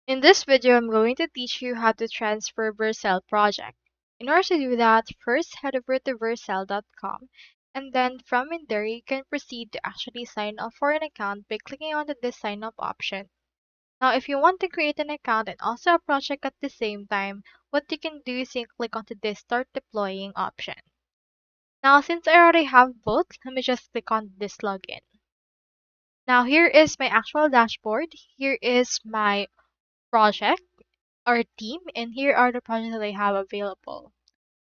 In this video, I'm going to teach you how to transfer Vercel project. In order to do that, first head over to vercel.com, and then from in there, you can proceed to actually sign up for an account by clicking on this sign up option. Now, if you want to create an account and also a project at the same time, what you can do is you click onto this start deploying option. Now, since I already have both, let me just click on this login. Now, here is my actual dashboard. Here is my project, our team, and here are the projects that I have available.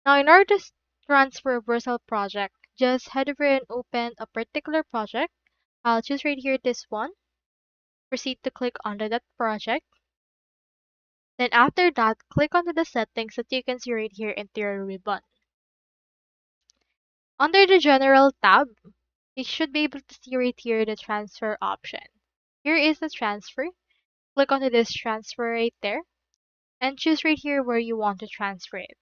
Now, in order to transfer a Vercel project, just head over and open a particular project. I'll choose right here this one. Proceed to click under that project. Then after that, click onto the settings that you can see right here into your ribbon. Under the General tab, you should be able to see right here the transfer option. Here is the transfer. Click onto this transfer right there and choose right here where you want to transfer it.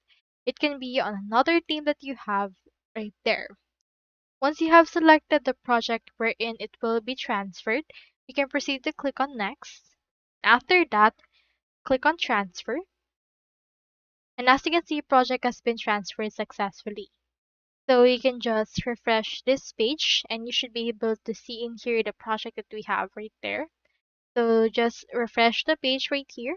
It can be on another team that you have right there. Once you have selected the project wherein it will be transferred, you can proceed to click on next. After that, click on transfer. And as you can see, project has been transferred successfully. So you can just refresh this page and you should be able to see in here the project that we have right there. So just refresh the page right here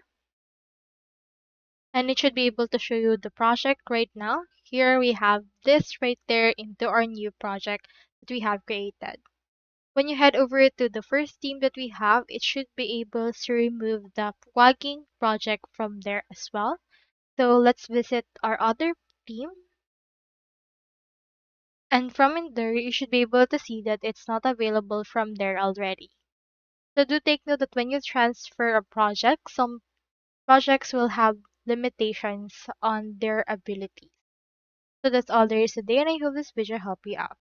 and it should be able to show you the project right now. Here we have this right there into our new project that we have created. When you head over to the first theme that we have, it should be able to remove the flagging project from there as well. So let's visit our other theme. And from in there, you should be able to see that it's not available from there already. So do take note that when you transfer a project, some projects will have limitations on their ability. So that's all there is today, and I hope this video helped you out.